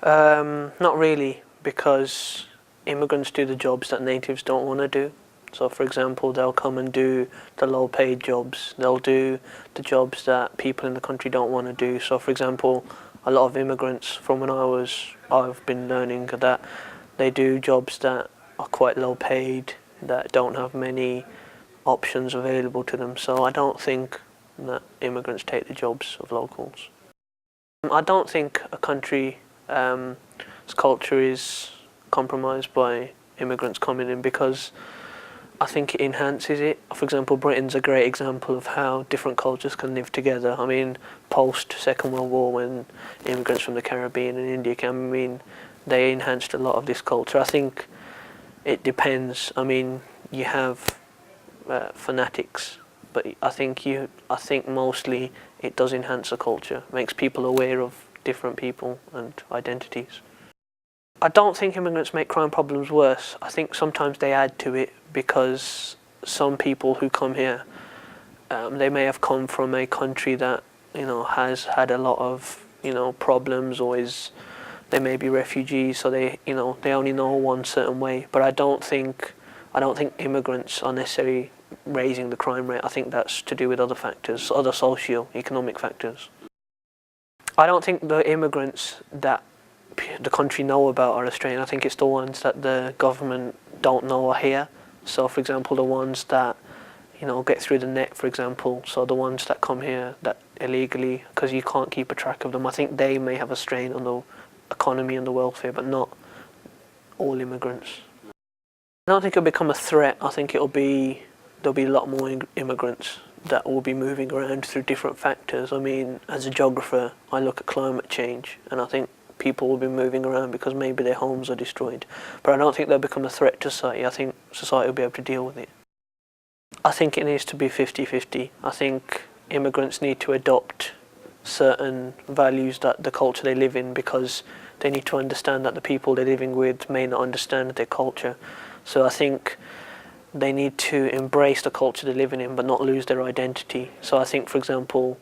Not really, because immigrants do the jobs that natives don't want to do. So, for example, they'll come and do the low-paid jobs. They'll do the jobs that people in the country don't want to do. So, for example, a lot of immigrants from when I've been learning that they do jobs that are quite low-paid, that don't have many options available to them. So I don't think that immigrants take the jobs of locals. I don't think a country's culture is compromised by immigrants coming in, because I think it enhances it. For example, Britain's a great example of how different cultures can live together. I mean, post Second World War, when immigrants from the Caribbean and India came, I mean, they enhanced a lot of this culture. I think it depends. I mean, you have fanatics, but I think mostly it does enhance a culture, makes people aware of different people and identities. I don't think immigrants make crime problems worse. I think sometimes they add to it, because some people who come here, they may have come from a country that has had a lot of problems, or they may be refugees, so they only know one certain way. But I don't think immigrants are necessarily raising the crime rate. I think that's to do with other factors, other socio-economic factors. I don't think the immigrants that the country know about are Australian. I think it's the ones that the government don't know are here. So, for example, the ones that get through the net, for example. So the ones that come here that illegally, because you can't keep a track of them. I think they may have a strain on the economy and the welfare, but not all immigrants. I don't think it'll become a threat. I think there'll be a lot more immigrants that will be moving around through different factors. I mean, as a geographer, I look at climate change, and I think people will be moving around because maybe their homes are destroyed. But I don't think they'll become a threat to society. I think society will be able to deal with it. I think it needs to be 50-50. I think immigrants need to adopt certain values that the culture they live in, because they need to understand that the people they're living with may not understand their culture. So I think they need to embrace the culture they're living in, but not lose their identity. So I think, for example,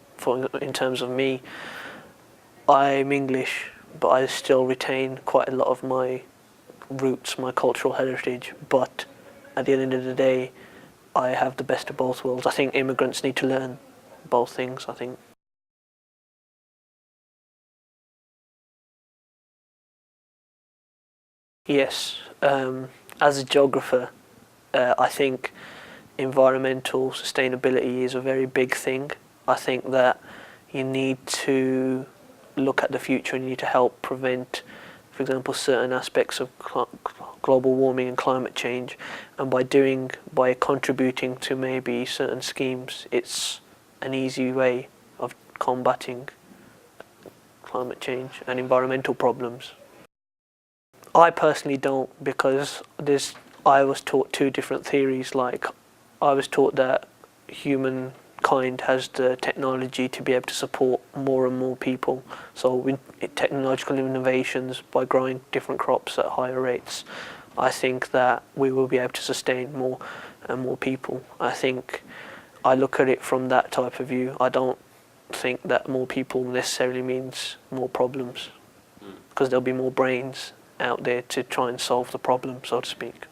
in terms of me, I'm English, but I still retain quite a lot of my roots, my cultural heritage. But at the end of the day, I have the best of both worlds. I think immigrants need to learn both things, I think. Yes, as a geographer, I think environmental sustainability is a very big thing. I think that you need to look at the future, and you need to help prevent, for example, certain aspects of global warming and climate change. And by contributing to maybe certain schemes, it's an easy way of combating climate change and environmental problems. I personally don't, because I was taught two different theories. Like, I was taught that humankind has the technology to be able to support more and more people. So with technological innovations, by growing different crops at higher rates, I think that we will be able to sustain more and more people. I think I look at it from that type of view. I don't think that more people necessarily means more problems, because there'll be more brains out there to try and solve the problem, so to speak.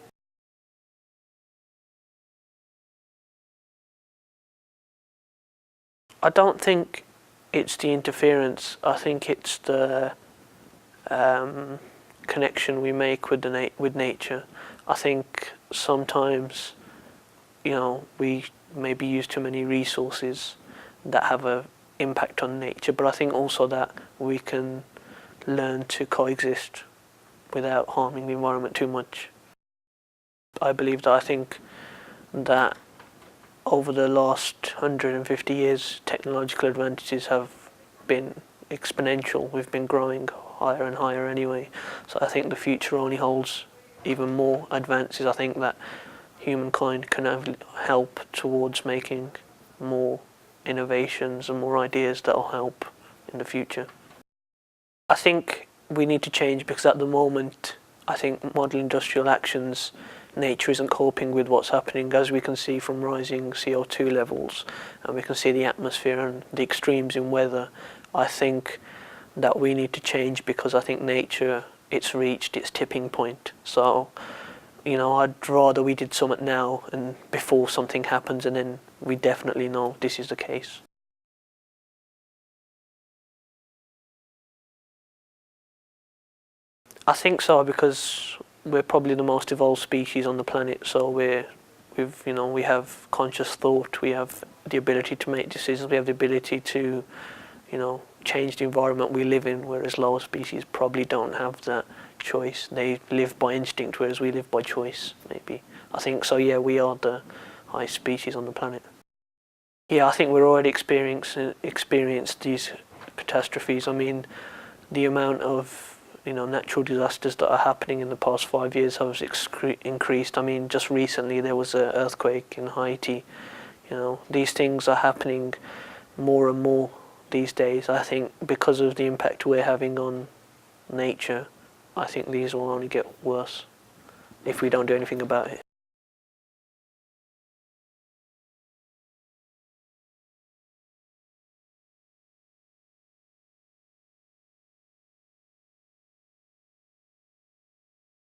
I don't think it's the interference. I think it's the connection we make with with nature. I think sometimes, we maybe use too many resources that have an impact on nature, but I think also that we can learn to coexist without harming the environment too much. I think that over the last 150 years, technological advantages have been exponential. We've been growing higher and higher anyway. So I think the future only holds even more advances. I think that humankind can help towards making more innovations and more ideas that will help in the future. I think we need to change, because at the moment, I think modern industrial actions, nature isn't coping with what's happening, as we can see from rising CO2 levels, and we can see the atmosphere and the extremes in weather. I think that we need to change, because I think nature, it's reached its tipping point. So, I'd rather we did something now and before something happens, and then we definitely know this is the case. I think so, because we're probably the most evolved species on the planet. So we have conscious thought, we have the ability to make decisions, we have the ability to, change the environment we live in, whereas lower species probably don't have that choice. They live by instinct, whereas we live by choice, maybe. I think so, yeah, we are the highest species on the planet. Yeah, I think we're already experienced these catastrophes. I mean, the amount of natural disasters that are happening in the past 5 years has increased. I mean, just recently there was an earthquake in Haiti. These things are happening more and more these days. I think because of the impact we're having on nature, I think these will only get worse if we don't do anything about it.